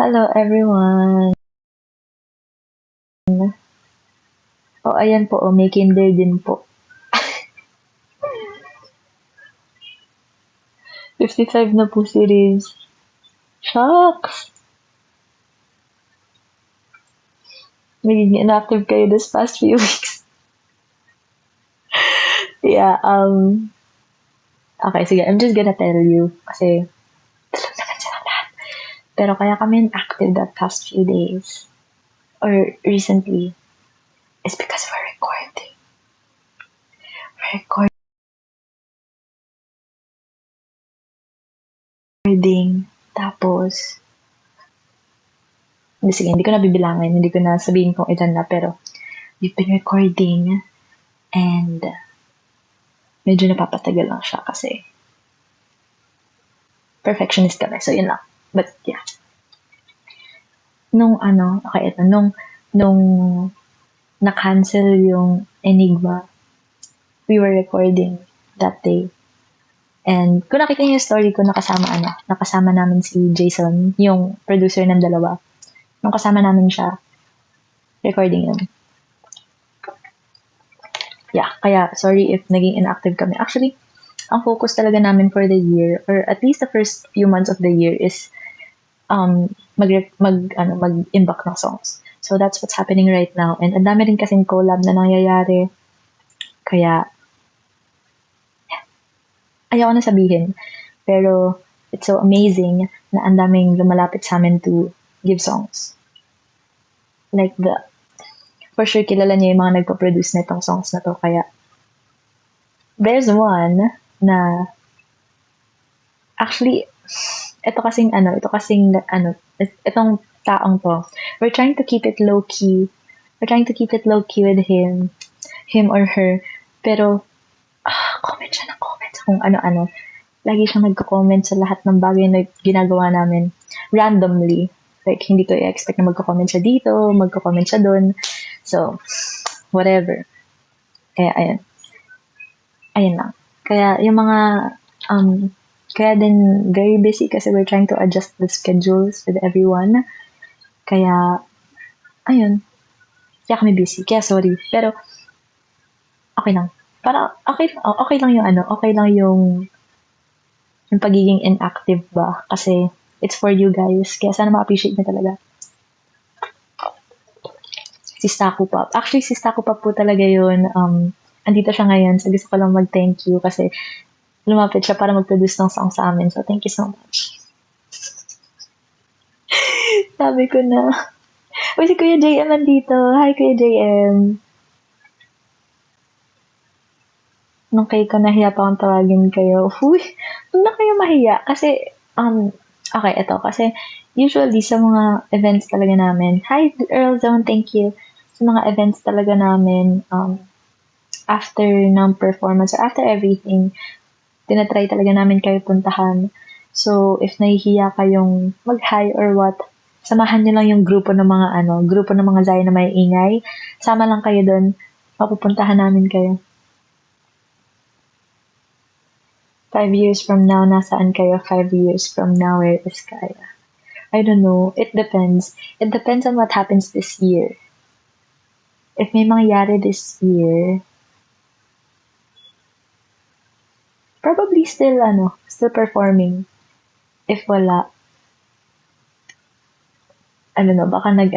Hello everyone! Ayan po, may kinder din po. 55 na po si Riz. Shucks! Naging inactive kayo this past few weeks. Yeah, okay, sige, I'm just gonna tell you. Kasi, tulog naman sila lahat. Pero kaya kami inactive that past few days. Or recently. Is because we're recording. Tapos, sige, hindi ko na bibilangin. Hindi ko na sabihin kung ilan na. Pero, we've been recording and medyo napapatagal lang siya kasi perfectionist kami. So, yun lang. But, yeah. Nung na-cancel yung Enigma, we were recording that day. And kung nakita niyo yung story ko, nakasama namin si Jason, yung producer ng dalawa. Nung kasama namin siya, recording yun. Yeah, kaya sorry if naging inactive kami. Actually, ang focus talaga namin for the year, or at least the first few months of the year, is mag-imbak ng songs. So that's what's happening right now. And ang dami rin kasing collab na nangyayari. Kaya, ayoko na sabihin. Pero, it's so amazing na ang daming lumalapit sa amin to give songs. Like for sure, kilala niyo yung mga nagpo-produce na itong songs na to. Kaya, there's one na, actually, itong taong to, we're trying to keep it low-key. We're trying to keep it low-key with him or her. Pero, comment siya ng comment kung ano-ano. Lagi siyang nagko-comment sa lahat ng bagay na ginagawa namin. Randomly. Like, hindi ko i-expect na magko-comment siya dito, magko-comment siya doon. So, whatever. Kaya, ayun. Ayun lang. Kaya, yung mga, kaya din very busy kasi we're trying to adjust the schedules with everyone. Kaya, ayun. Kaya kami busy. Kaya sorry. Pero, okay lang. Parang, okay lang yung pagiging inactive ba? Kasi, it's for you guys. Kaya sana ma-appreciate nyo talaga. Si Staku Pop. Actually, si Staku Pop po talaga yun. Andito siya ngayon. So, gusto ko lang mag-thank you kasi lumapit siya para mag-produce ng song sa amin. So, thank you so much. Sabi ko na. Uy, si Kuya JM nandito. Hi, Kuya JM. Nung kayo ko nahiya pa akong tawagin kayo. Uy, huwag na kayo mahiya. Kasi, okay, ito. Kasi, usually, sa mga events talaga namin, hi, Earl Zone, thank you. Sa mga events talaga namin, after ng performance or after everything, tinatry talaga namin kayo puntahan. So, if nahihiya kayong mag-hi or what, samahan nyo lang yung grupo ng mga Zaya na may ingay. Sama lang kayo doon. Mapupuntahan namin kayo. 5 years from now, nasaan kayo? 5 years from now, where is Kaya? I don't know. It depends. It depends on what happens this year. If may mangyayari this year, probably still performing. If wala, I don't know, baka may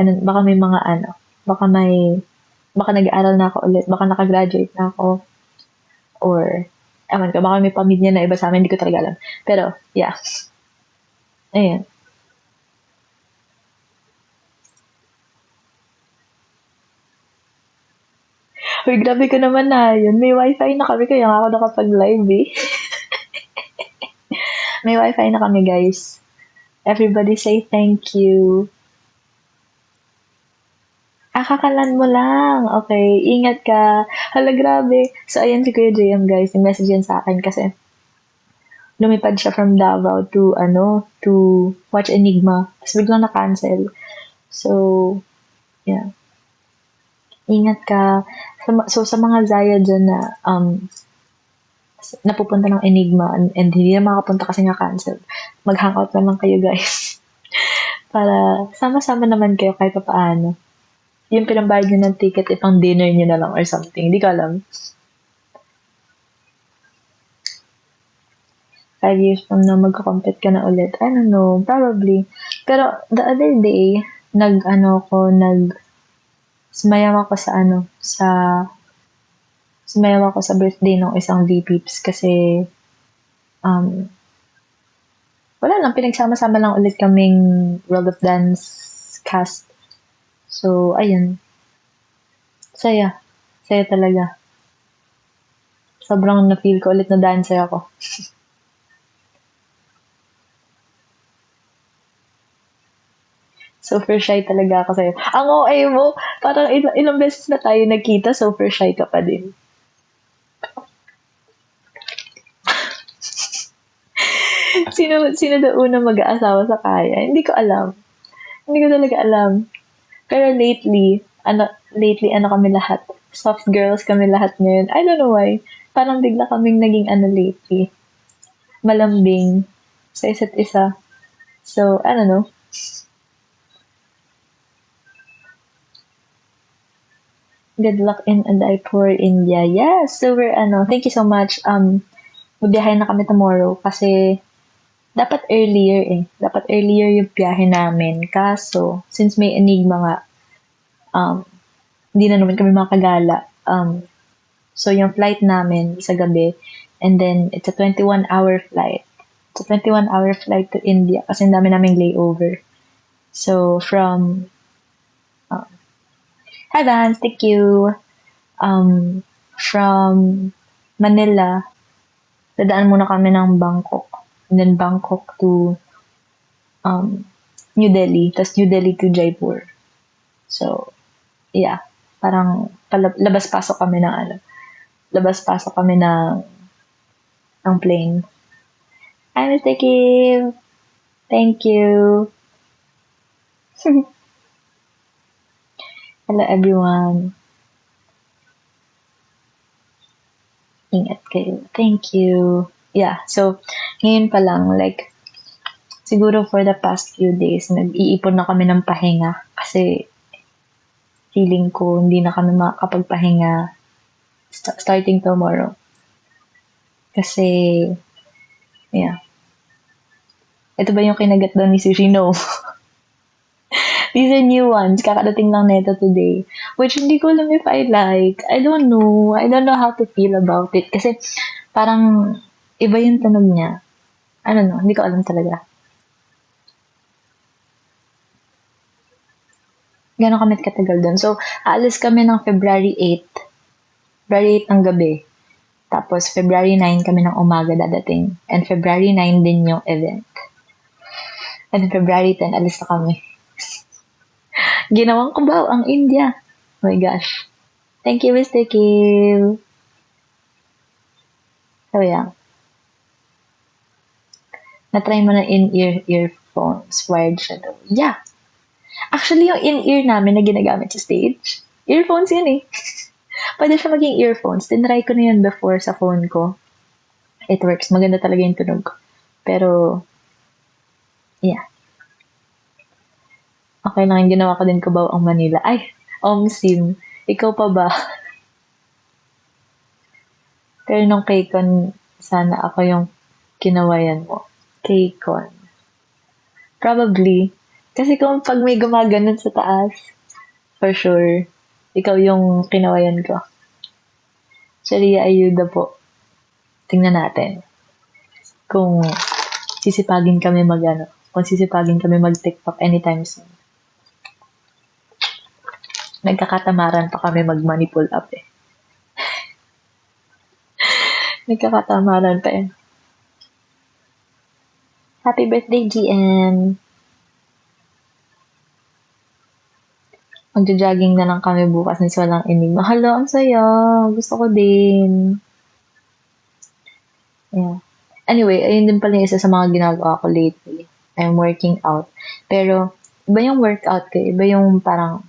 mga baka nag-aaral na ako ulit, baka nakagraduate na ako, or, ewan ko, baka may pamilya na iba sa amin, hindi ko talaga alam. Pero, yeah. Ayan. Uy, grabe ko naman na yun. May wifi na kami, kaya nga ako nakapag-live eh. May wifi na kami, guys. Everybody say thank you. Kakalan mo lang. Okay, ingat ka. Hala, grabe. So, ayan si Kuya JM, guys. Yung-message yan sa akin kasi lumipad siya from Davao to watch Enigma. Tapos biglang na-cancel. So, yeah. Ingat ka. So, sa mga Zaya dyan na napupunta ng Enigma and hindi na makapunta kasi nga cancel, mag-hangout na lang kayo, guys. Para sama-sama naman kayo kahit papaano. Yung pinambayad nyo ng ticket, ipang dinner nyo na lang or something. Hindi ko alam. 5 years from now, magka-compete ka na ulit. I don't know. Probably. Pero the other day, sumayaw ako sa birthday ng isang VPips kasi, um, wala lang, pinagsama-sama lang ulit kaming World of Dance cast. So, ayun. Saya. Saya talaga. Sobrang na-feel ko ulit na dancer ako. Super shy talaga ako sa'yo. Ang OA mo, parang ilang beses na tayo nagkita, super shy ka pa din. Sino daw una mag-aasawa sa kaya? Hindi ko alam. Hindi ko talaga alam. Pero lately, kami lahat. Soft girls kami lahat ngayon. I don't know why. Parang bigla kaming naging lately. Malambing sa isa't isa. So, I don't know. Good luck in Udaipur, India. Yes, so thank you so much. Magbiyahe na kami tomorrow kasi dapat earlier eh. Dapat earlier yung biyahe namin. Kaso, since may enigma nga, hindi na naman kami makagala. So yung flight namin sa gabi, and then it's a 21-hour flight. It's a 21-hour flight to India kasi ang dami naming layover. So from Hi Vance, thank you. From Manila, dadaan muna kami ng Bangkok. And then Bangkok to New Delhi. Tapos New Delhi to Jaipur. So, yeah. Parang labas-pasok kami ng labas-pasok kami ng plane. Hi, Mr. Kim. Thank you. Hello, everyone. Ingat kayo. Thank you. Yeah, so, ngayon pa lang, like, siguro for the past few days, nag-iipon na kami ng pahinga kasi feeling ko hindi na kami makakapagpahinga starting tomorrow. Kasi, yeah. Ito ba yung kinagat daw ni Sushi? No. These are new ones. Kakadating lang nito today. Which hindi ko alam if I like. I don't know. I don't know how to feel about it. Kasi parang iba yung tunog niya. I don't know. Hindi ko alam talaga. Gano'n kami katagal doon. So, aalis kami ng February 8. February 8 ng gabi. Tapos, February 9 kami ng umaga dadating. And February 9 din yung event. And February 10, alis na kami. Ginawang ko ba ang India? Oh my gosh. Thank you, Mr. Kim. So, yeah. Na-try mo na in-ear earphones. Wired siya daw. Yeah. Actually, yung in-ear namin na ginagamit sa stage, earphones yun eh. Pwede siya maging earphones. Tinry ko na yun before sa phone ko. It works. Maganda talaga yung tunog. Pero, yeah. Okay lang, yung ginawa ko din Cubao ang Manila. Ay, Sim, ikaw pa ba? Pero nung K-Con, sana ako yung kinawayan mo. K-Con. Probably. Kasi kung pag may gumaganon sa taas, for sure, ikaw yung kinawayan ko. Sharia Ayuda po. Tingnan natin. Kung sisipagin kami mag-TikTok anytime soon. Nagkakatamaran pa kami mag-money pull up eh. Nagkakatamaran pa eh. Happy birthday, GM! Magja-jogging na lang kami bukas nang walang enigma. Hala, ang saya! Gusto ko din. Yeah. Anyway, ayun din pala isa sa mga ginagawa ko lately. I'm working out. Pero, iba yung workout ko. Iba yung parang,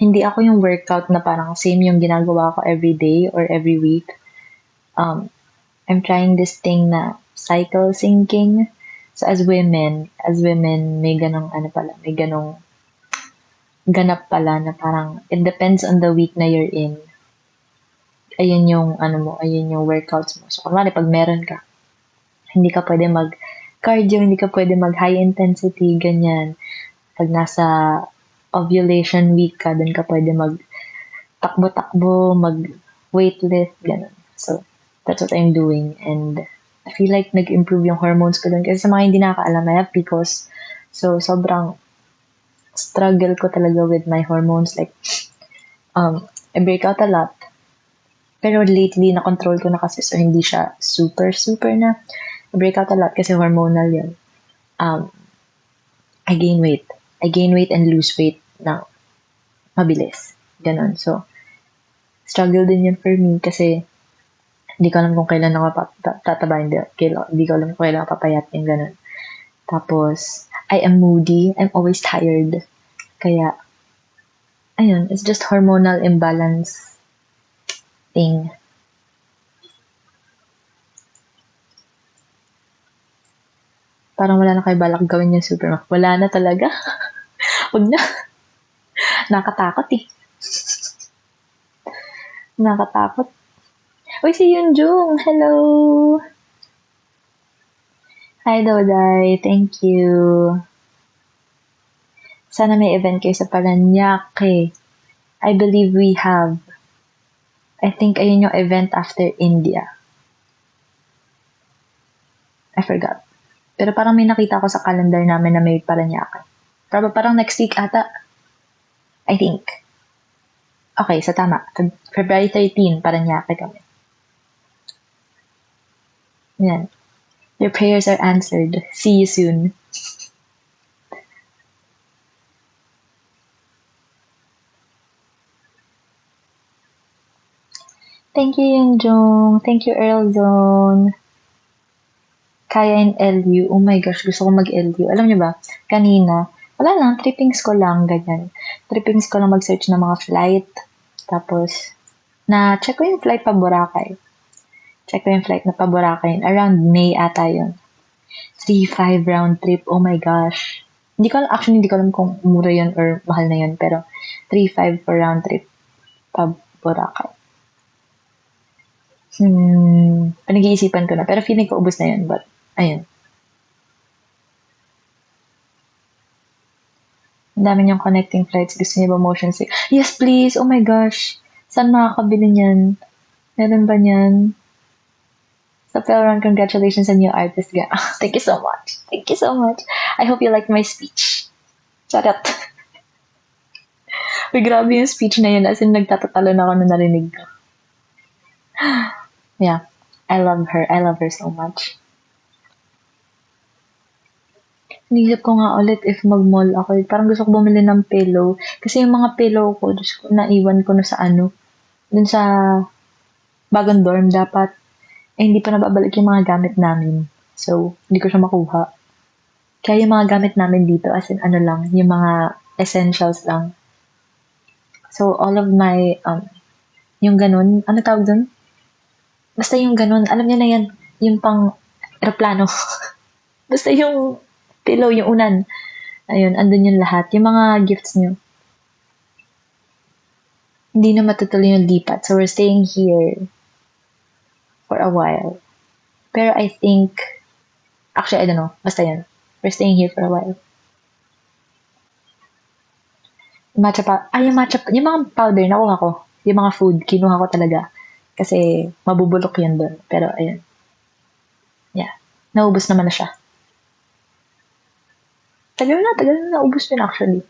hindi ako yung workout na parang same yung ginagawa ko every day or every week. I'm trying this thing na cycle syncing. So as women, may ganong ano pala, may ganong ganap pala na parang it depends on the week na you're in. Ayun yung ano mo, ayun yung workouts mo. So, kunwari, pag meron ka, hindi ka pwede mag-cardio, hindi ka pwede mag-high intensity, ganyan. Pag nasa ovulation week ka, dun ka pwede mag-takbo-takbo, mag-weightlift, ganun. So, that's what I'm doing. And I feel like nag-improve yung hormones ko dun. Kasi sa mga hindi nakakaalam, I have PCOS. So, sobrang struggle ko talaga with my hormones. Like, I break out a lot. Pero lately, na-control ko na kasi, so hindi siya super na. I break out a lot kasi hormonal yun. I gain weight. I gain weight and lose weight na mabilis. Ganon. So, struggle din yun for me kasi hindi ko alam kung kailan ako tataba. Hindi ko alam kung kailan ako papayat yung ganon. Tapos, I am moody. I'm always tired. Kaya, ayun, it's just hormonal imbalance thing. Parang wala na kayo balak gawin yung Superman. Wala na talaga. Huwag na. Nakatakot eh. Nakatakot. Uy, si Yunjung! Hello! Hi, Doday. Thank you. Sana may event kayo sa Paranaque. I believe we have. I think ayun yung event after India. I forgot. Pero parang may nakita ko sa calendar namin na may Paranaque. Pero parang next week ata. I think. Okay, so tama. February 13, Paranaque kami. Yan. Your prayers are answered. See you soon. Thank you, Yunjong. Thank you, Earl Zone. Kaya in LU. Oh my gosh, gusto ko mag-LU. Alam niyo ba, kanina, wala lang, trippings ko lang, ganyan. Trippings ko lang mag-search ng mga flight. Tapos, na-check ko yung flight pa Boracay. Check ko yung flight na pa Boracay. Around May ata yun. 3-5 round trip. Oh my gosh. Hindi ko alam kung mura yun or mahal na yun. Pero, 3-5 for round trip pa Boracay. Pinag-iisipan ko na. Pero feeling ko ubos na yun. But, ayun. Ang dami niyong connecting flights. Gusto niyo ba motion sick? Yes, please! Oh my gosh! Saan makakabili niyan? Meron ba niyan? So, Felron, congratulations on your artist. Thank you so much. Thank you so much. I hope you liked my speech. Charot. Uy, grabe yung speech na yun. As in, nagtatatalo na ako na narinig ko. Yeah. I love her. I love her so much. Inisip ko nga ulit if mag-mall ako. Parang gusto ko bumili ng pillow. Kasi yung mga pillow ko, naiwan ko na sa dun sa bagong dorm dapat. Hindi pa nababalik yung mga gamit namin. So, hindi ko siya makuha. Kaya yung mga gamit namin dito, as in lang, yung mga essentials lang. So, all of my, yung ganun, ano tawag dun? Basta yung ganun, alam niyo na yan, yung pang aeroplano. Basta yung pillow, yung unan. Ayun, andun yung lahat. Yung mga gifts niyo. Hindi na matutuloy yung lipat. So, we're staying here for a while. Pero I think, actually, I don't know. Basta yan. We're staying here for a while. Matcha pa. Yung matcha, yung mga powder, nakuha ko. Yung mga food, kinuha ko talaga. Kasi, mabubulok yun doon. Pero, ayun. Yeah. Naubos naman na siya. Tagal na naubos yun actually.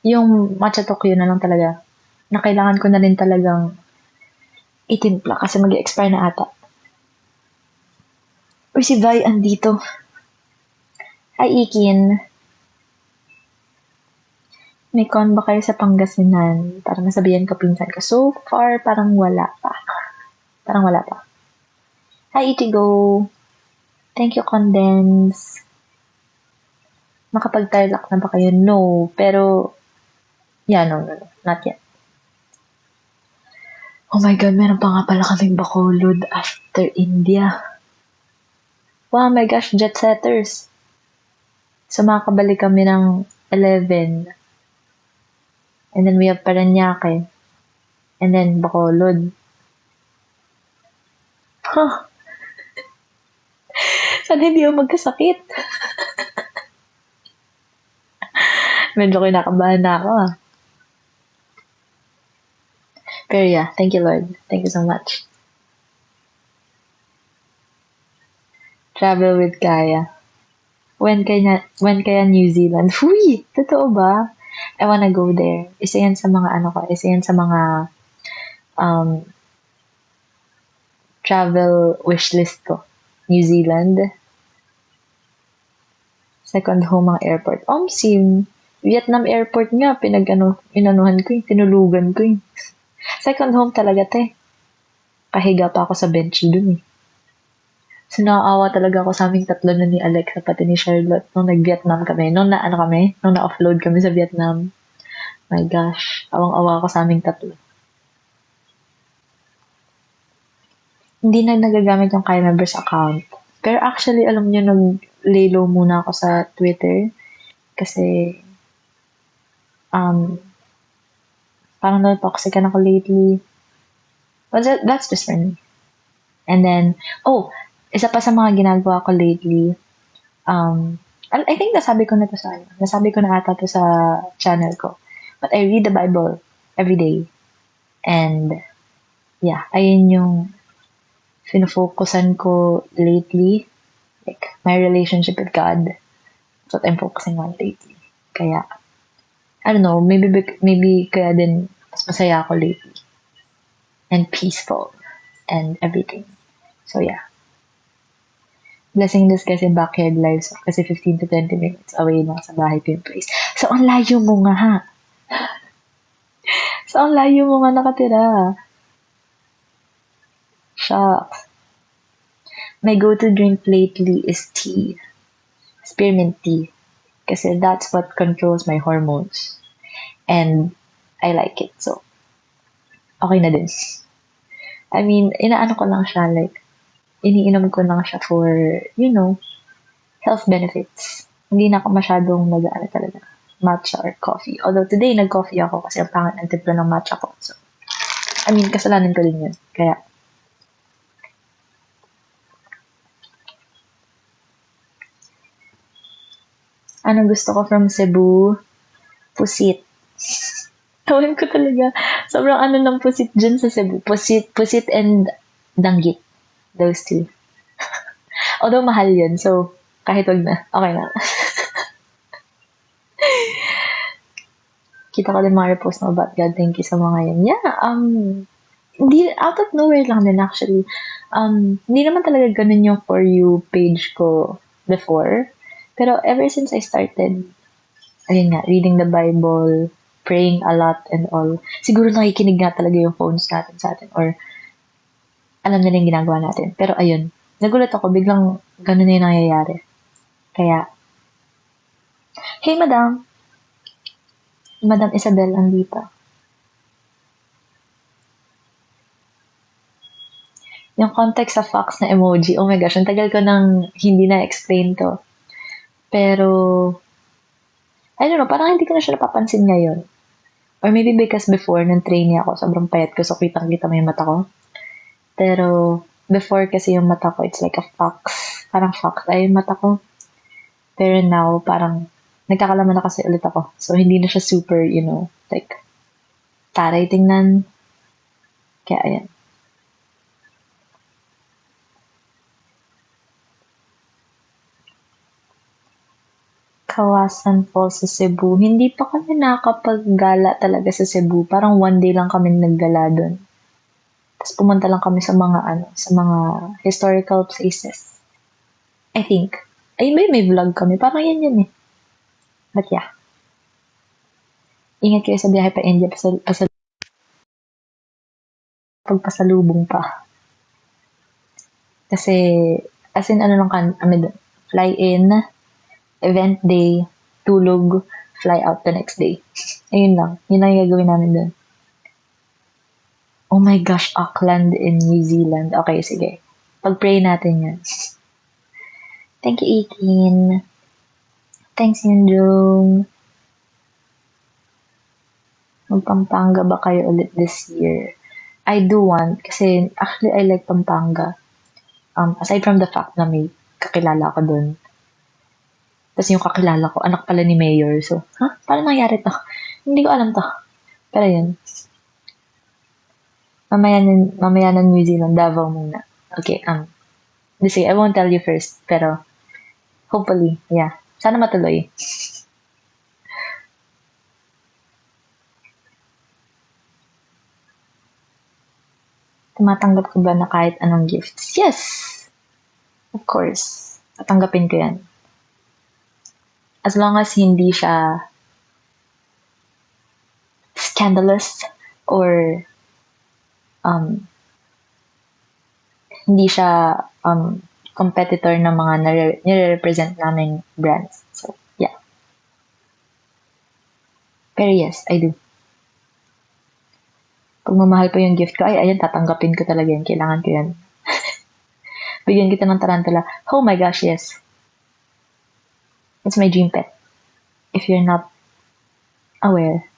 Yung matcha Tokyo na lang talaga. Na kailangan ko na rin talagang itimpla kasi mag-expire na ata. Uy, si Vi andito. Hi, Ikin. May con ba kayo sa Pangasinan? Para masabihan ko pinsan ko. So far, parang wala pa. Hi, Ichigo. Thank you, Condense. Makapag-tarlac na ba kayo? No. Pero, yeah, no. Not yet. Oh my God, meron pa nga pala kaming Bacolod after India. Wow, my gosh, jet setters. So, makakabalik kami ng 11. And then we have Parañaque. And then Bacolod. Huh. Sana hindi ako magkasakit. Medyo kinakabahan na ako ah. Pero yeah, thank you Lord. Thank you so much. Travel with Kaya. When kaya New Zealand? Huy! Totoo ba? I wanna go there. Isa yan sa mga isa yan sa mga travel wish list ko. New Zealand. Second home ang airport. Sim. Vietnam airport nga, inanuhan ko tinulugan ko Second home talaga, te. Kahiga pa ako sa bench dun So, nakaawa talaga ako sa aming tatlo na ni Alexa pati ni Charlotte nung nag-Vietnam kami. Nung na-offload kami sa Vietnam. My gosh, awang-awa ako sa aming tatlo. Hindi na nagagamit yung Kaya Members account. Pero actually, alam niyo, nag-lay low muna ako sa Twitter. Kasi, parang na-toxican ako lately. But that's just for me. And then, isa pa sa mga ginagawa ko lately, I think nasabi ko na ata to sa channel ko. But I read the Bible every day. And, yeah, ayun yung finofocusan ko lately. Like, my relationship with God. That's what I'm focusing on lately. Kaya, I don't know, maybe kaya din mas masaya ako lately. And peaceful. And everything. So, yeah. Blessing this kasi backyard lives kasi 15 to 20 minutes away lang sa bahay ko yung place. So, ang layo mo nga ha. So, ang layo mo nga nakatira. Shucks. My go-to drink lately is tea. Spearmint tea. Kasi that's what controls my hormones. And I like it. So, okay na din. I mean, inaano ko lang siya like, iniinom ko lang siya for, health benefits. Hindi na ako masyadong talaga, matcha or coffee. Although today, nag-coffee ako kasi ang pangit ng timpla ng matcha ko. So, I mean, kasalanan ko din yun. Kaya, ano gusto ko from Cebu? Pusit. Tawin ko talaga. Sobrang ng pusit dyan sa Cebu. Pusit and danggit. Those two. Although mahal yun, so kahit wag na, okay na. Kita ko din mga repost mo about God. Thank you sa mga yun. Yeah, hindi, out of nowhere lang din actually. Hindi naman talaga ganun yung For You page ko before. Pero ever since I started, ayun nga, reading the Bible, praying a lot and all, siguro nakikinig nga talaga yung phones natin sa atin or alam nila yung ginagawa natin. Pero ayun, nagulat ako, biglang ganun na yung nangyayari. Kaya, hey Madam Isabel andito. Yung context sa fox na emoji, oh my gosh, ang tagal ko nang hindi na-explain to. Pero, I don't know, parang hindi ko na siya napapansin ngayon. Or maybe because before, nung trainee ako, sobrang payat ko, so kitang-kita mo yung mata ko. Pero, before kasi yung mata ko, it's like a fox. Parang fox ay yung mata ko. Pero now, parang, nagkakalaman na kasi ulit ako. So, hindi na siya super, like, taray tingnan. Kaya, ayan. Kawasan Falls sa Cebu. Hindi pa kami nakapaggala talaga sa Cebu. Parang one day lang kami naggala doon. Tapos pumunta lang kami sa mga historical places. I think. Ay, may vlog kami. Parang yan eh. But yeah. Ingat kayo sa biyahe pa India. Pagpasalubong pa. Kasi, as in, fly in, event day, tulog, fly out the next day. Ayun lang. Yun lang yung gagawin namin doon. Oh my gosh, Auckland in New Zealand. Okay, sige. Pag-pray natin yan. Thank you, Ikin. Thanks, Yunjung. Mag-Pampanga ba kayo ulit this year? I do want, kasi actually I like Pampanga. Aside from the fact na may kakilala ko dun. Tapos yung kakilala ko, anak pala ni Mayor. So, paano nangyari to? Hindi ko alam to. Pero yun. Mamaya ng New Zealand, Davao muna. Okay, sige, I won't tell you first. Pero, hopefully, yeah. Sana matuloy. Tumatanggap ko ba na kahit anong gifts? Yes! Of course. Tatanggapin ko yan. As long as hindi siya scandalous or hindi siya competitor ng mga nire-represent naming brands. So, yeah. Pero yes, I do. Pag mamahal po yung gift ko, ayun, tatanggapin ko talaga yan. Kailangan ko yan. Bigyan kita ng tarantula. Oh my gosh, yes. It's my dream pet. If you're not aware.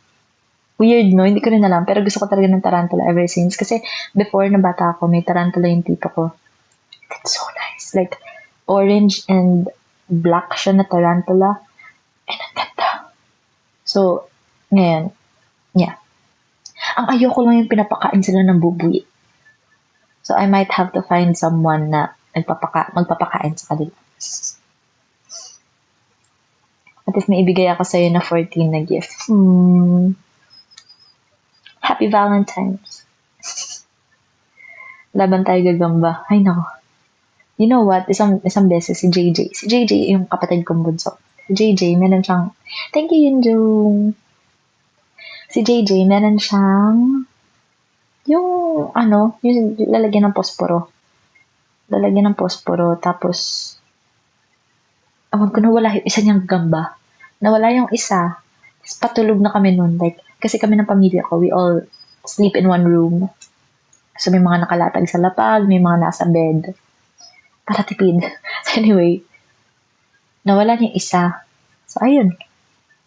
Weird, no? Hindi ko rin alam. Pero gusto ko talaga ng tarantula ever since. Kasi before na bata ako, may tarantula yung tito ko. That's so nice. Like, orange and black siya na tarantula. And ang ganda. So, ngayon, yeah. Ang ayoko lang yung pinapakain sila ng bubuy. So, I might have to find someone na magpapakain sa kanila. At if may ibigay ako sa'yo na 14 na gift. Happy Valentine's. Laban tayo gagamba. Ay, nako. You know what? Isang beses si JJ. Si JJ yung kapatid kong bunso. Si JJ, meron siyang... Thank you, Yunjung. Si JJ, meron siyang... Yung lalagyan ng posporo. Tapos... Awan ko, nawala yung isa niyang gamba. Nawala yung isa. Tapos patulog na kami nun. Like, kasi kami ng pamilya ko, we all sleep in one room. So, may mga nakalatag sa lapag, may mga nasa bed. Para tipid. Anyway, nawala niya isa. So, ayun.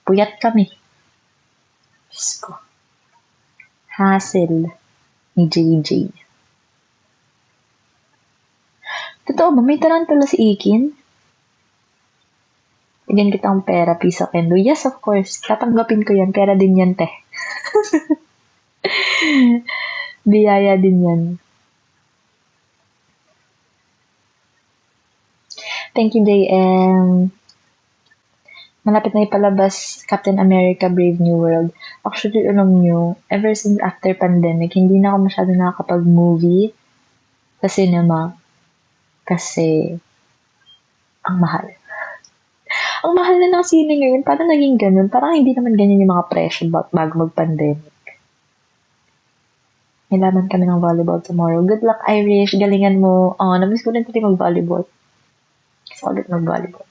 Puyat kami. Diyos ko. Hassle ni JJ. Totoo ba? May tarantula si Ikin? Bigyan kita ng pera, piece of kendo. Yes, of course. Tatanggapin ko yan. Pera din yan, te. Biyaya din yan. Thank you, JM. Malapit na ipalabas Captain America Brave New World. Actually, alam nyo, ever since after pandemic, hindi na ako masyado nakakapag-movie sa cinema. Kasi, ang mahal. Ang mahal na ng sine ngayon. Parang naging ganun. Parang hindi naman ganyan yung mga presyo bago mag-pandemic. May laban kami ng volleyball tomorrow. Good luck, Irish. Galingan mo. Namiss ko rin pati mag-volleyball. Gusto ko ulit mag-volleyball.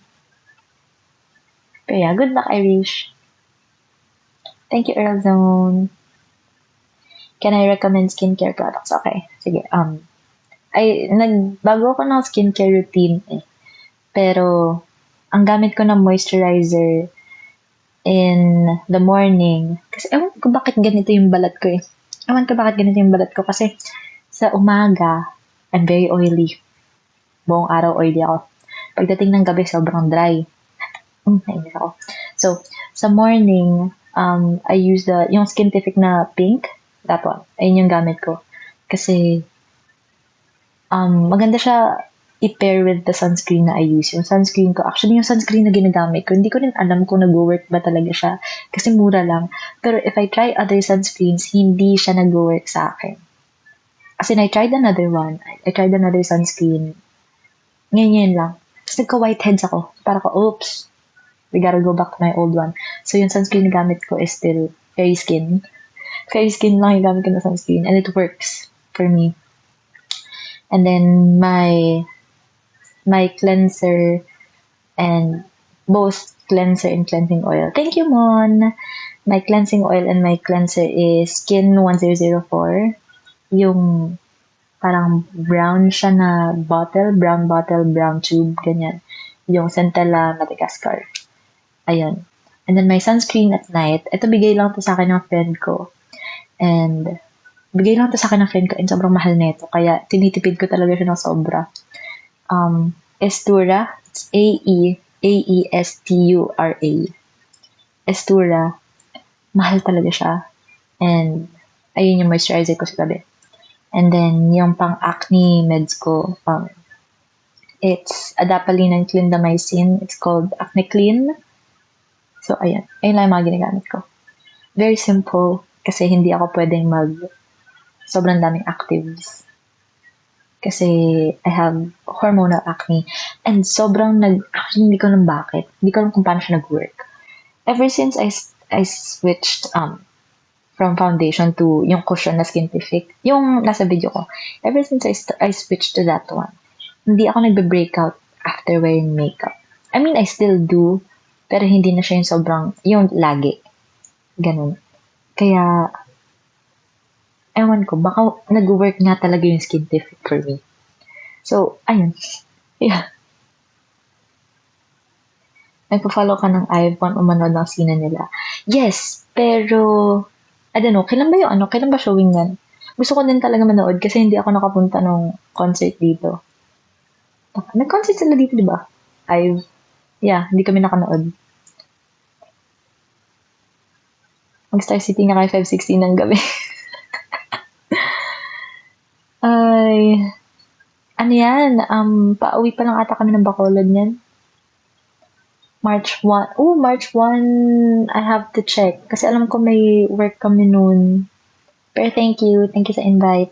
Pero yeah, good luck, Irish. Thank you, Earl Zone. Can I recommend skincare products? Okay. Sige. Nagbago ako ng skincare routine eh. Pero, ang gamit ko na moisturizer in the morning. Kasi ewan ko bakit ganito yung balat ko eh. Kasi sa umaga, I'm very oily. Buong araw oily ako. Pagdating ng gabi, sobrang dry. Nainis ako. So, sa morning, I use yung Skintific na pink. That one. Ayun yung gamit ko. Kasi, maganda siya i-pair with the sunscreen na I use. Yung sunscreen ko, actually yung sunscreen na ginagamit ko, hindi ko rin alam kung nag-work ba talaga siya. Kasi mura lang. Pero if I try other sunscreens, hindi siya nag-work sa akin. As in, I tried another one. I tried another sunscreen. Ngayon lang. Tapos nagka-whiteheads ako. Para ko, oops. We gotta go back to my old one. So yung sunscreen na gamit ko is still Fairy Skin. Fairy Skin lang yung gamit ko na sunscreen. And it works for me. And then my cleanser and both cleanser and cleansing oil. Thank you, Mon! My cleansing oil and my cleanser is Skin 1004. Yung parang brown siya na bottle, brown tube, ganyan. Yung Centella Madagascar. Ayan. And then my sunscreen at night. Ito bigay lang to sa akin ng friend ko. And bigay lang to sa akin ng friend ko and sobrang mahal nito. Kaya tinitipid ko talaga siya ng sobra. Estura. It's Aestura. Estura. Mahal talaga siya. And ayun yung moisturizer ko sa gabi. And then yung pang acne meds ko, it's adapalene and clindamycin. It's called Acne Clean. So, ayan. Ayun lang yung mga ginagamit ko. Very simple kasi hindi ako pwedeng sobrang daming actives. Kasi I have hormonal acne. And sobrang actually hindi ko alam bakit. Hindi ko alam kung paano siya nag-work. Ever since I switched from foundation to yung cushion na Skintific, yung nasa video ko, ever since I switched to that one, hindi ako nagbe-breakout after wearing makeup. I mean, I still do, pero hindi na siya yung sobrang, yung lagi. Ganun. Kaya, ewan ko, baka nag-work nga talaga yung Skintific for me. So, ayun. Yeah. Nagpa-follow ka ng iPhone o manood ng sina nila. Yes, pero, I don't know, kailan ba yung kailan ba showing yan? Gusto ko din talaga manood kasi hindi ako nakapunta ng concert dito. Nag-concert sila dito, di ba? Hindi kami nakanood. Mag-Star City na kayo 5:16 ng gabi. Ay, ano yan? Pauwi pa lang ata kami ng Bacolod yan. March 1. Oh, March 1, I have to check. Kasi alam ko may work kami noon. Pero thank you. Thank you sa invite.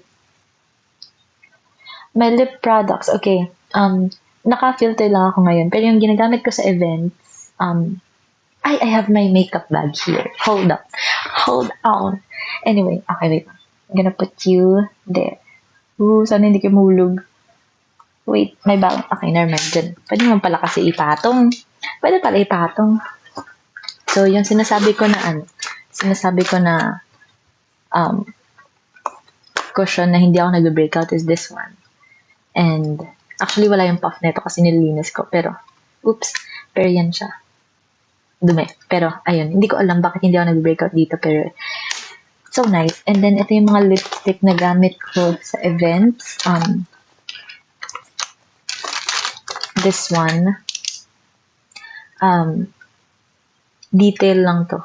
My lip products. Okay. Naka-filter lang ako ngayon. Pero yung ginagamit ko sa events, I have my makeup bag here. Hold on. Anyway, okay, wait. I'm gonna put you there. Sana hindi kayo mahulog. Wait, may bag. Okay, never mind. Dyan. Pwede naman pala kasi ipatong. Pwede pala ipatong. So, yung sinasabi ko na cushion na hindi ako nag-breakout is this one. And, actually, wala yung puff nito kasi nililinis ko. Pero yan siya. Dumi. Pero, ayun, hindi ko alam bakit hindi ako nag-breakout dito. Pero, so nice. And then, ito yung mga lipstick na gamit ko sa events. This one. Detail lang to.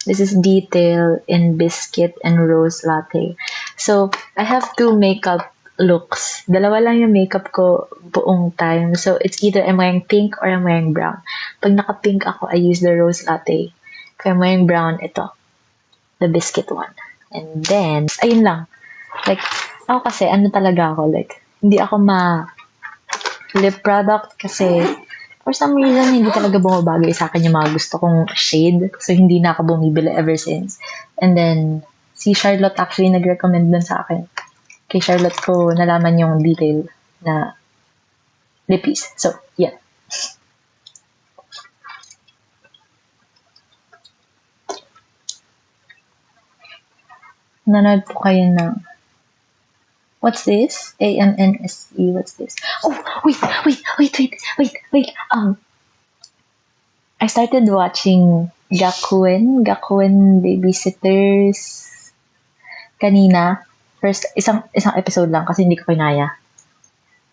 This is Detail in Biscuit and Rose Latte. So, I have two makeup looks. Dalawa lang yung makeup ko buong time. So, it's either I'm wearing pink or I'm wearing brown. Pag naka-pink ako, I use the Rose Latte. If I'm wearing brown, ito. The Biscuit one. And then, ayun lang. Like, ako kasi, talaga ako, like, hindi ako lip product kasi for some reason, hindi talaga bumabagay sa akin yung mga gusto kong shade. So, hindi na ako bumibili ever since. And then, si Charlotte actually nag-recommend dun sa akin. Kay Charlotte ko nalaman yung Detail na lippies. So, yeah. Nanood po kayo ng what's this? AMNSE. What's this? Oh, wait. I started watching Gakuen Babysitters kanina. First, isang episode lang kasi hindi ko kinaya.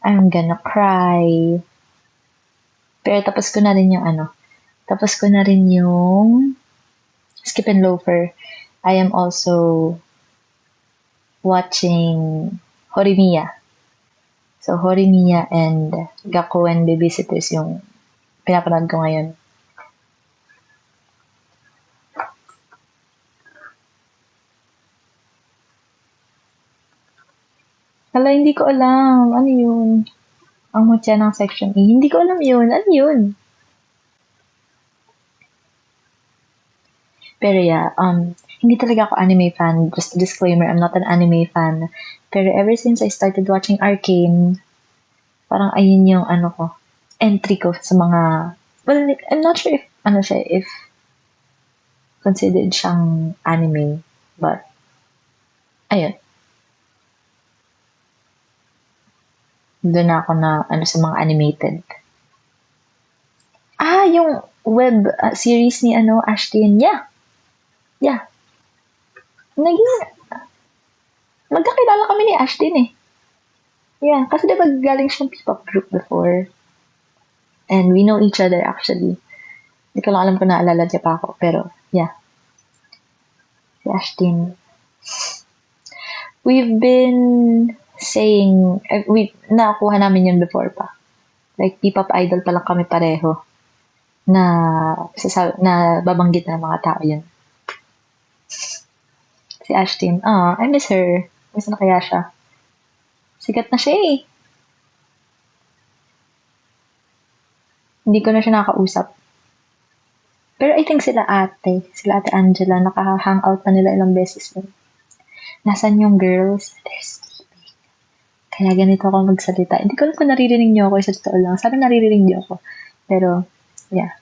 I'm gonna cry. Pero tapos ko na rin yung Skip and Loafer. I am also watching Horimiya. So, Horimiya and Gakuen Babysitters yung pinapanood ko ngayon. Hala, hindi ko alam. Ano yun? Ang mutya ng section E. Hindi ko alam yun. Ano yun? Pero yeah, hindi talaga ako anime fan. Just a disclaimer, I'm not an anime fan. Pero ever since I started watching Arcane, parang ayun yung entry ko sa mga, well, I'm not sure if considered siyang anime, but, ayun. Doon na ako na, sa mga animated. Yung web series ni Ashton. Yeah. Naging, magkakilala kami ni Ashton eh. Yeah, kasi diba galing siyang P-pop group before. And we know each other actually. Hindi ko lang alam kung naalala niya pa ako. Pero, yeah. Si Ashton. We've been saying, nakuha namin yun before pa. Like, P-pop idol pa lang kami pareho. Na babanggit na ng mga tao yun. Si Ashton. I miss her. Miss na kaya siya. Sikat na siya eh. Hindi ko na siya nakakausap. Pero I think sila ate Angela, naka-hangout na nila ilang beses nun. Nasaan yung girls? They're sleeping. Kaya ganito ako magsalita. Hindi ko alam kung naririnig niyo ako, sa totoo lang. Sana naririnig niyo ako. Pero, yeah.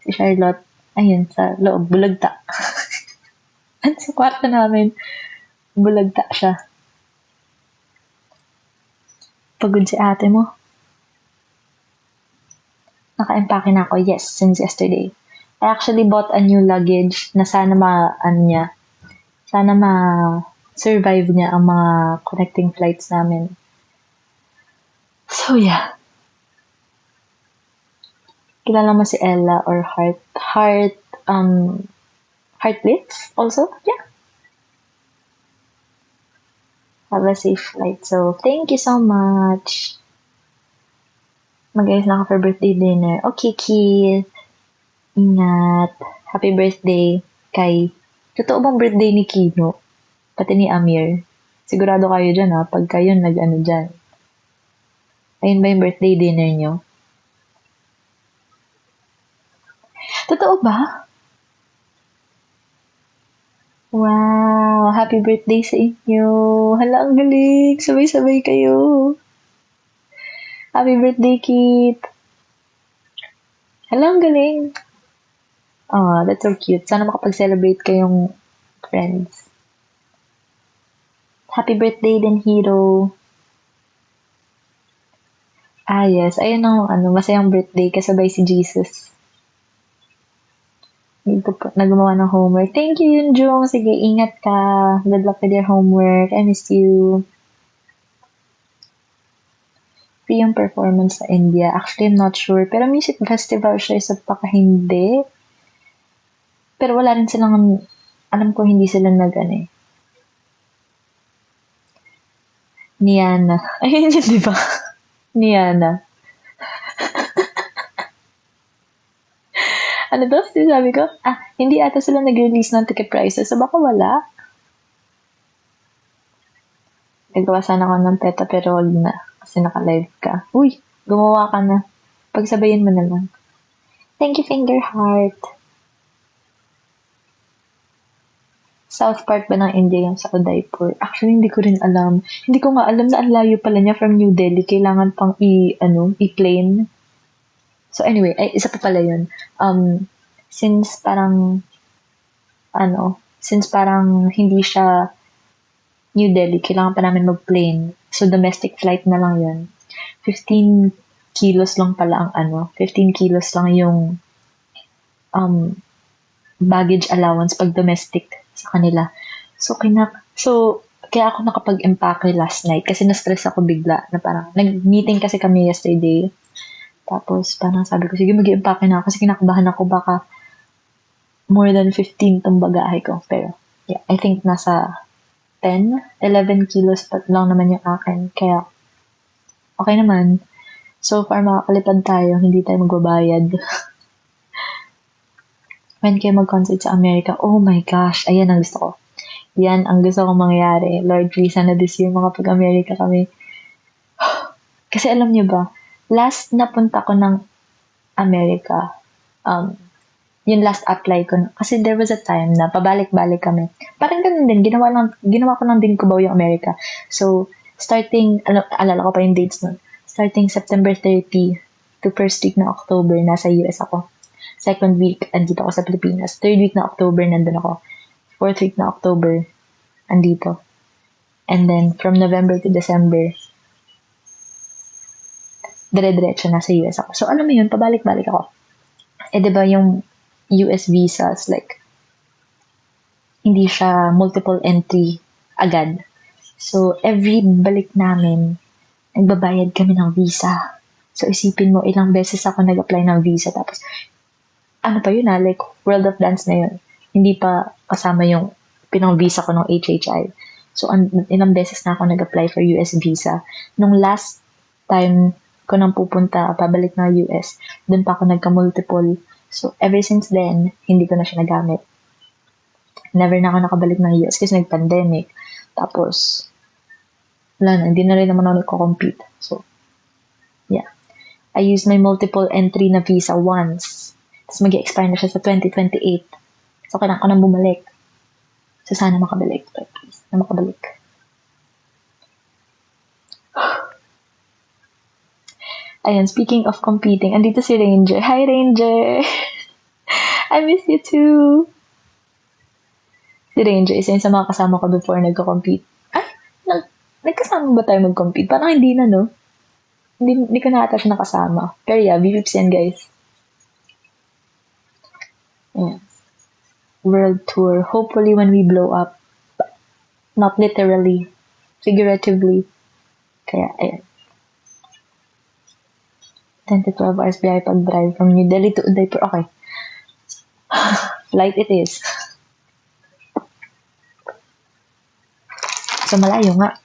Si Charlotte, ayun, sa loob, bulagta. At sa kwarto namin, bulagta siya. Pagod si ate mo. Naka-empake na ako, yes, since yesterday. I actually bought a new luggage na sana ma-survive niya ang mga connecting flights namin. So, yeah. Kilala mo si Ella or Heartblitz also? Yeah. Have a safe flight. So, thank you so much. Mag-ayos na ako for birthday dinner. Okay, Keith. Ingat. Happy birthday kay... Totoo bang birthday ni Kino? Pati ni Amir. Sigurado kayo dyan ha, pag kayo nag-ano dyan. Ayun ba yung birthday dinner nyo? Totoo ba? Wow! Happy birthday sa inyo! Hala, ang galing! Sabay-sabay kayo! Happy birthday, Kit! Hala, ang galing! Oh, that's so cute. Sana makapag-celebrate kayong friends. Happy birthday din, Hero! Yes. Ayun ang masayang birthday kasabay si Jesus. Naggumawa ng homework. Thank you, Yunjong. Sige, ingat ka. Good luck with your homework. I miss you. Free yung performance sa India. Actually, I'm not sure. Pero music festival siya, isa pa ka hindi. Pero wala rin silang, alam ko hindi sila Niana. Ayun yun, di ba? Niana. Ano to? Sabi ko? Hindi ata sila nag-release ng ticket prices. So, baka wala. Nagawa sana ako ng peta pero wag na. Kasi naka-live ka. Uy! Gumawa ka na. Pagsabayin mo na lang. Thank you, Finger Heart. South part ba ng India yung sa Udaipur? Actually, hindi ko rin alam. Hindi ko nga alam na ang layo pala niya from New Delhi. Kailangan pang i-plane. So anyway, isa pa pala yun. Since parang hindi siya New Delhi, kailangan pa namin mag-plane. So domestic flight na lang yun. 15 kilos lang pala ang 15 kilos lang yung baggage allowance pag domestic sa kanila. So kaya ako nakapag-empake last night kasi na-stress ako bigla na parang nag-meeting kasi kami yesterday. Tapos, parang sabi ko, sige, mag-i-empake na ako kasi kinakabahan ako baka more than 15 tong bagahe ko. Pero, yeah, I think nasa 10, 11 kilos pa lang naman yung akin. Kaya, okay naman. So far, makakalipad tayo. Hindi tayo magbabayad. When kayo mag-concert sa Amerika, oh my gosh, ayan ang gusto ko. Yan ang gusto kong mangyari. Lord, please, sana this year makapag-Amerika kami. Kasi alam niyo ba, last na punta ko ng Amerika, yung last apply ko, kasi there was a time na pabalik-balik kami. Parang ganun din, ginawa ko lang din Cubao yung Amerika. So, starting, alala ko pa yung dates nun, starting September 30 to first week ng October, nasa US ako. Second week, andito ako sa Pilipinas. Third week na October, nandun ako. Fourth week na October, andito. And then, from November to December, dire-diretso na sa US ako. So, alam mo yun, pabalik-balik ako. diba yung US visas, like, hindi siya multiple entry agad. So, every balik namin, nagbabayad kami ng visa. So, isipin mo, ilang beses ako nag-apply ng visa. Tapos, ano pa yun like, World of Dance na yun. Hindi pa kasama yung pinang-visa ko ng HHI. So, ilang beses na ako nag-apply for US visa. Nung last time ko nang pupunta, pabalik na US, dun pa ako nagka-multiple. So, ever since then, hindi ko na siya nagamit. Never na ako nakabalik ng US kasi nag-pandemic. Tapos, wala na, hindi na rin naman ako nagko-compete. So, yeah. I used my multiple entry na visa once. Tapos mag-expire na siya sa 2028. So, kailangan ko nang bumalik. So, sana makabalik. Please, na makabalik. Ayun, speaking of competing, andito si Ranger. Hi, Ranger! I miss you too! Si Ranger, isa yun sa mga kasama ko before nagko-compete. Ay, nagkasama ba tayo mag-compete? Parang hindi na, no? Hindi ko na ata siya nakasama. Pero yeah, VVIPs yan, guys. Yeah. World tour. Hopefully when we blow up. Not literally. Figuratively. Kaya, ayun. 10 to 12 hours biyahe pag-drive from New Delhi to Udaipur. Okay. Flight it is. So, malayo nga.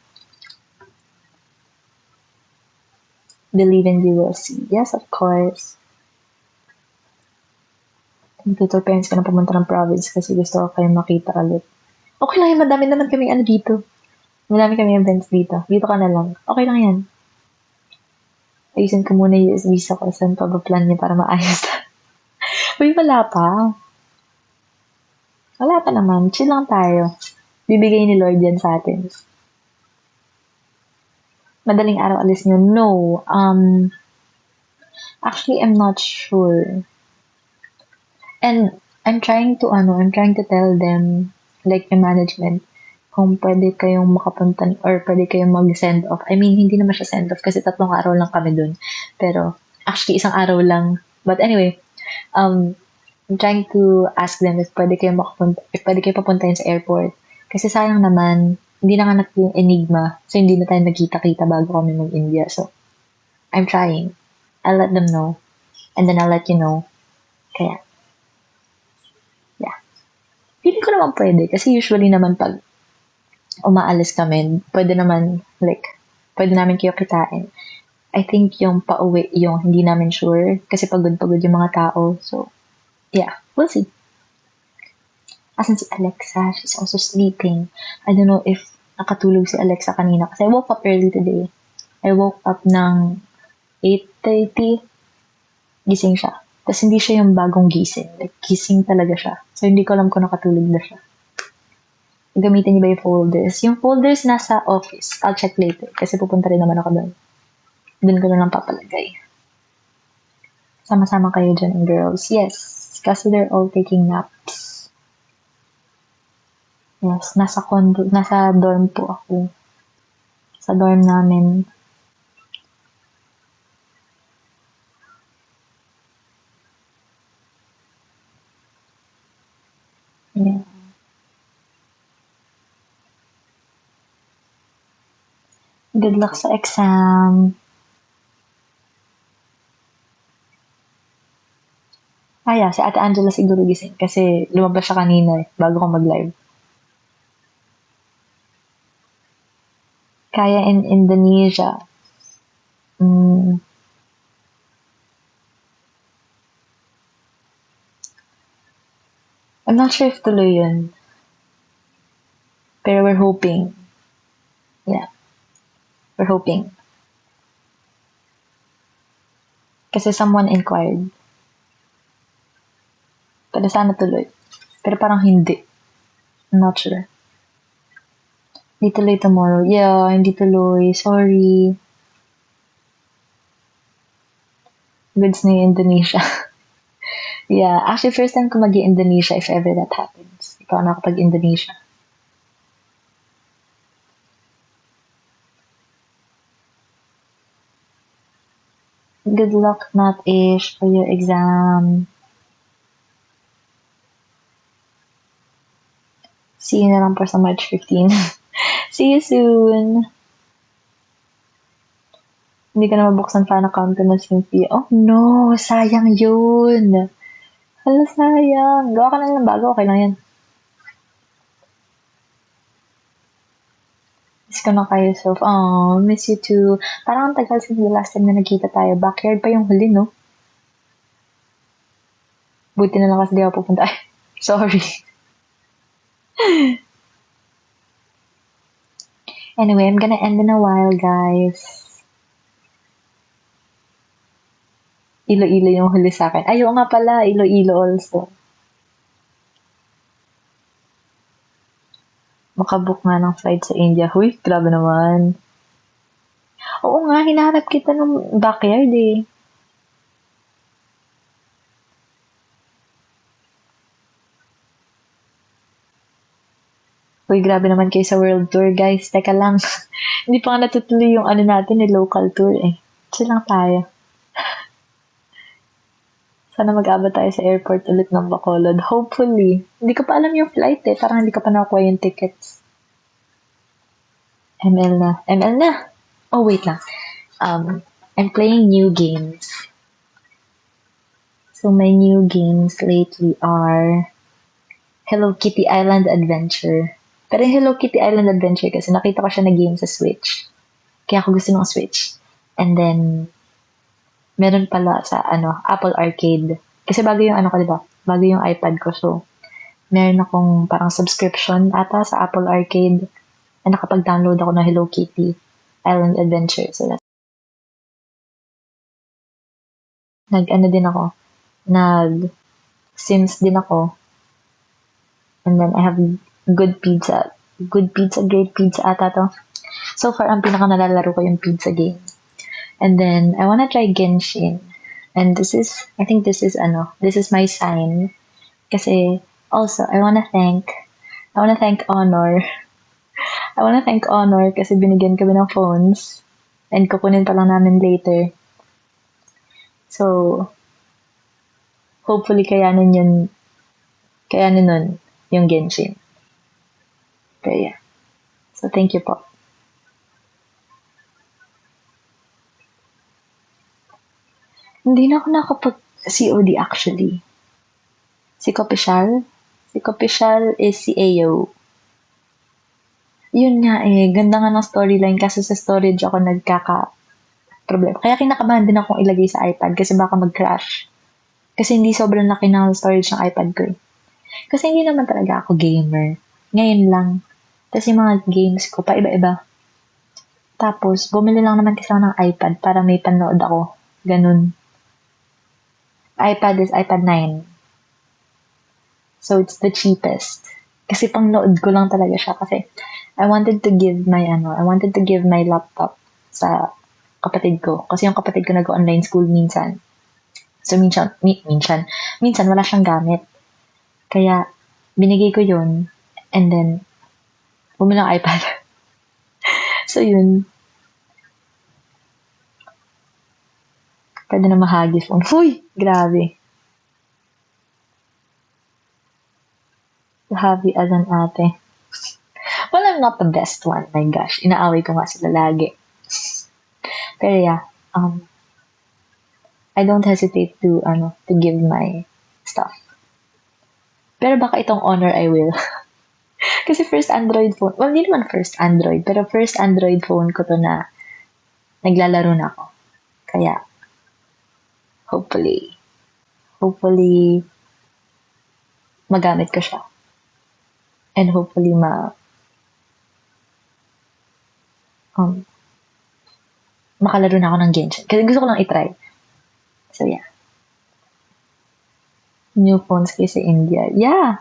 Believe and you will see. Yes, of course. Tutor parents ko na pumunta ng province kasi gusto ko kayong makita ulit. Okay lang yan, madami naman kami dito. Madami kami events dito. Dito ka na lang. Okay lang yan. Ayusin ko muna yung US visa ko. Saan pa ba plan niya para maayos na? Uy, wala pa. Wala pa naman. Chill lang tayo. Bibigay ni Lord yan sa atin. Madaling araw alis nyo? No. Actually, I'm not sure. And I'm trying to tell them, like, yung management, kung pwede kayong makapunta or pwede kayong mag-send off. I mean, hindi naman siya send off kasi 3 araw lang kami dun. Pero, actually, 1 araw lang. But anyway, I'm trying to ask them if pwede kayo papuntahin sa airport. Kasi sayang naman, hindi nanganak yung Enigma. So, hindi na tayo nagkita-kita bago kami mag-India. So, I'm trying. I'll let them know. And then I'll let you know. Kaya, yeah. Hindi ko naman pwede. Kasi usually naman pag umaalis kami, pwede naman, like, pwede namin kayo kitain. I think yung pauwi, yung hindi namin sure. Kasi pagod-pagod yung mga tao. So, yeah, we'll see. Asan si Alexa? She's also sleeping. I don't know if nakatulog si Alexa kanina. Kasi I woke up early today. I woke up ng 8:30. Gising siya. Tapos hindi siya yung bagong gising. Like, gising talaga siya. So, hindi ko alam kung nakatulog na siya. Gamitin niyo ba yung folders? Yung folders nasa office. I'll check later. Kasi pupunta rin naman ako doon. Doon ko na lang papalagay. Sama-sama kayo dyan, girls. Yes. Kasi they're all taking naps. Yes. Nasa dorm po ako. Sa dorm namin. Yeah. Good luck sa exam. Yeah, si Ate Angela siguro gising kasi lumabas siya kanina bago ko mag-live. Kaya in Indonesia, I'm not sure if tuloy yun. Pero we're hoping. Yeah. We're hoping. Kasi someone inquired. Pero sana tuloy. Pero parang hindi. I'm not sure. Hindi tuloy tomorrow. Yeah, hindi tuloy. Sorry. Goods na yung Indonesia. Yeah, actually first time ko mag-Indonesia if ever that happens. Ikaw na kapag-Indonesia. Good luck, Nat Ish, for your exam. See you na lang po sa March 15. See you soon! Hindi ka na mabuksan fan account ko na Cynthia. Oh no! Sayang yun! Hala, sayang. Gawa ka na lang bago. Okay lang yan. Miss ko na kayo, Soph. Oh, miss you too. Parang ang tagal since the last time na nagkita tayo. Backyard pa yung huli, no? Buti na lang kasi di ako pupunta. Ay, sorry. Anyway, I'm gonna end in a while, guys. Ilo-ilo yung huli sa akin. Ayaw nga pala, ilo-ilo also. Makabook nga ng flight sa India. Huy, grabe naman. Oo nga, hinahanap kita ng backyard eh. Uy, grabe naman kayo sa world tour, guys. Teka lang. Hindi pa nga natutuloy yung ano natin, local tour eh. Chill lang tayo. Sana mag-abot tayo sa airport ulit ng Bacolod. Hopefully. Hindi ko pa alam yung flight eh. Parang hindi ko pa nakuha yung tickets. ML na. ML na! Oh, wait lang. I'm playing new games. So my new games lately are Hello Kitty Island Adventure. Pero yung Hello Kitty Island Adventure kasi nakita ko siya na game sa Switch. Kaya ako gusto ng Switch. And then, meron pala sa Apple Arcade. Kasi bago yung ko, diba? Bago yung iPad ko. So, meron akong parang subscription ata sa Apple Arcade. And nakapag-download ako ng Hello Kitty Island Adventure. So, din ako. Sims din ako. And then, I have good pizza. Good pizza, great pizza ata to. So far, ang pinaka nalalaro ko yung pizza game. And then, I wanna try Genshin. And I think this is my sign. Kasi, also, I wanna thank Honor. I wanna thank Honor kasi binigyan kami ng phones. And kukunin pa lang namin later. So, hopefully kayanin nun yung Genshin. Pero yeah. So, thank you po. Hindi na ako nakapag-COD actually. Si Kopishal? Si Kopishal is si Ayo. Yun nga eh, ganda nga ng storyline kasi sa storage ako nagkaka-problem. Kaya kinakabahan din akong ilagay sa iPad kasi baka mag-crash. Kasi hindi sobrang laki ng storage ng iPad ko eh. Kasi hindi naman talaga ako gamer. Ngayon lang. Tapos yung mga games ko pa iba-iba. Tapos, bumili lang naman kasi ako ng iPad para may panood ako. Ganun. iPad is iPad 9. So, it's the cheapest. Kasi pang nood ko lang talaga siya kasi I wanted to give my laptop sa kapatid ko. Kasi yung kapatid ko nag-online school minsan. So, minsan wala siyang gamit. Kaya, binigay ko yun. And then, bumili ng iPad. So, yun. Pwede na mahagi phone. Huy! Grabe. Happy as an ate. Well, I'm not the best one. My gosh. Inaaway ko nga sila lagi. Pero yeah. I don't hesitate to give my stuff. Pero baka itong Honor I will. Kasi first Android phone. Well, hindi naman first Android. Pero first Android phone ko to na naglalaro na ako. Kaya, hopefully, magamit ko siya. And hopefully, makalaro na ako ng Genshin. Kasi gusto ko lang itry. So, yeah. New phones kaysa India. Yeah!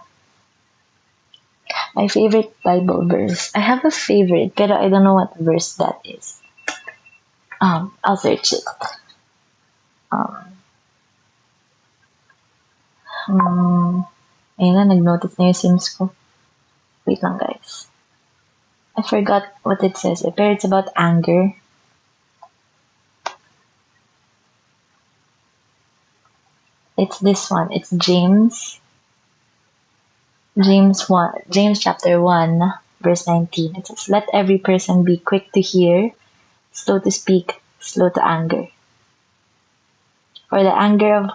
My favorite Bible verse. I have a favorite, pero I don't know what verse that is. I'll search it. Ayun na, nag-notice na yung Sims ko. Wait lang, guys. I forgot what it says. Pero it's about anger. It's this one. It's James James chapter 1, verse 19. It says, "Let every person be quick to hear, slow to speak, slow to anger. For the anger of,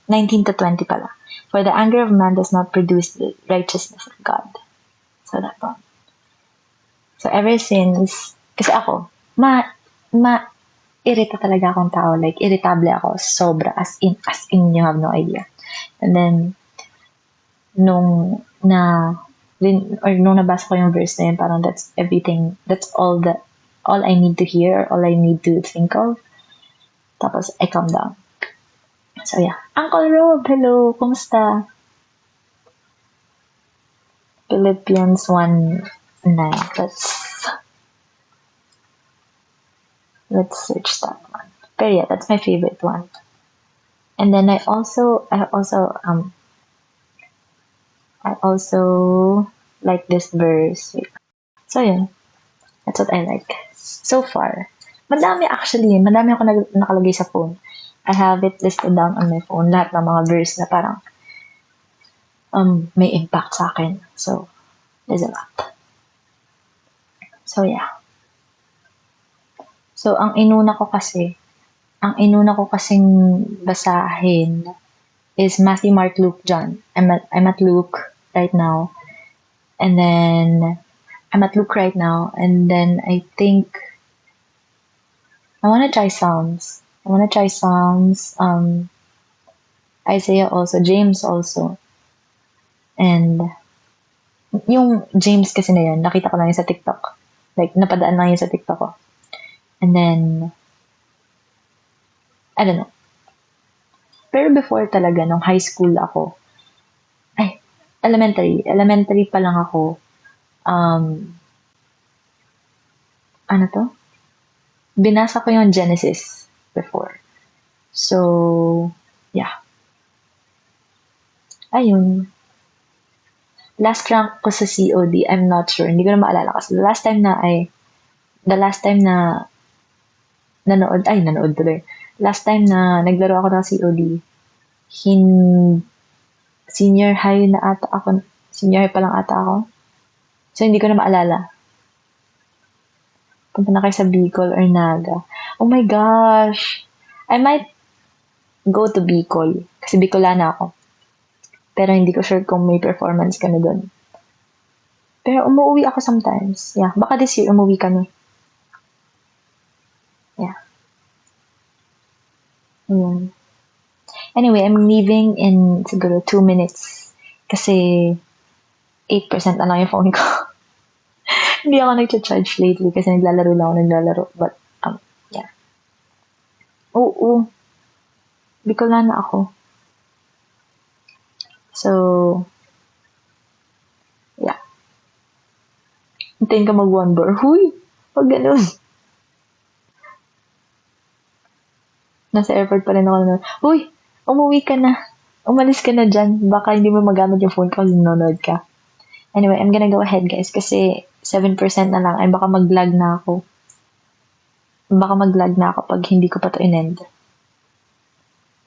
19 to 20 pala. For the anger of man does not produce the righteousness of God." So that one. So ever since, kasi ako, irita talaga akong tao. Like, irritable ako. Sobra. As in, you have no idea. And then, nung nabasa ko yung verse na yun, parang that's everything, that's all I need to hear, all I need to think of. Tapos, I calm down. So, yeah. Uncle Rob, hello, kumusta? Philippians 1:9. Let's search that one. But yeah, that's my favorite one. And then I also like this verse. So yeah, that's what I like so far. Madami ako nakalagay sa phone. I have it listed down on my phone. Lahat ng mga verse na parang may impact sa akin. So, there's a lot. So yeah. So, ang inuna ko kasing basahin is Matthew, Mark, Luke, John. I'm at Luke right now. And then, I'm at Luke right now. And then, I think, I want to try Psalms. Isaiah also, James also. And, yung James kasi na yun, nakita ko lang yun sa TikTok. Like, napadaan lang yun sa TikTok ko. And then, I don't know. Pero before talaga, nung high school ako, elementary pa lang ako, binasa ko yung Genesis before. So, yeah. Ayun. Last rank ko sa COD, I'm not sure. Hindi ko na maalala kasi the last time na nanood tuloy. Last time na naglaro ako ng COD, senior high pa lang ata ako. So, hindi ko na maalala. Punta na kayo sa Bicol or Naga. Oh my gosh! I might go to Bicol. Kasi Bicolana ako. Pero hindi ko sure kung may performance kami doon. Pero umuwi ako sometimes. Yeah, baka this year umuwi kami. Yeah. Anyway, I'm leaving in siguro 2 minutes. Kasi 8% na lang yung phone ko. Hindi ako nag-charge lately kasi naglalaro. But, yeah. Oo. Bicolana ako. So, yeah. Hintayin ka mag-one bar. Huy! Pag ganun. Nasa airport pa rin ako na, huy! Umuwi ka na. Umalis ka na dyan. Baka hindi mo magamit yung phone ko kasi nanonood ka. Anyway, I'm gonna go ahead guys kasi 7% na lang ay baka mag-lag na ako. Pag hindi ko pa to in-end.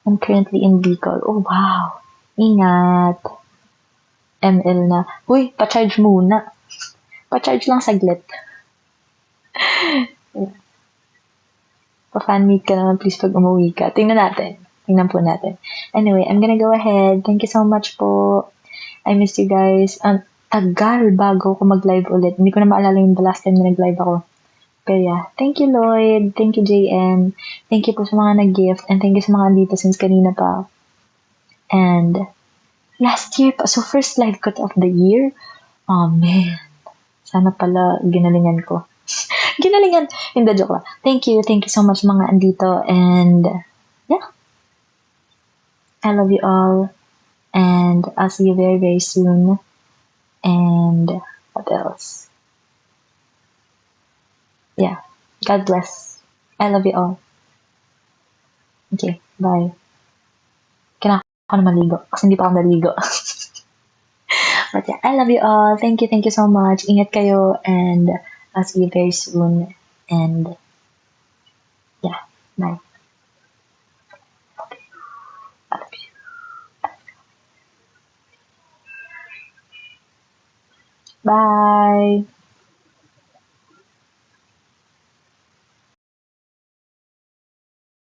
I'm currently in Bicol. Oh, wow. Ingat. ML na. Huy, pa-charge muna. Pa-charge lang saglit. Pa-fan meet ka naman please pag umuwi ka. Tingnan po natin. Anyway, I'm gonna go ahead. Thank you so much po. I miss you guys. Tagal bago ko mag-live ulit. Hindi ko na maalala yung the last time na nag-live ako. Pero yeah, thank you Lloyd. Thank you JM. Thank you po sa mga nag-gift. And thank you sa mga andito since kanina pa. And last year pa. So first live cut of the year. Oh man. Sana pala ginalingan ko. Ginalingan. Hindi, joke lang. Thank you so much mga andito. And yeah. I love you all. And I'll see you very, very soon. And what else? Yeah. God bless. I love you all. Okay, bye. Kailangan ko na maligo kasi hindi pa ako naligo. But yeah, I love you all. Thank you so much. Ingat kayo and I'll see you very soon. And yeah, bye. I love you. Bye!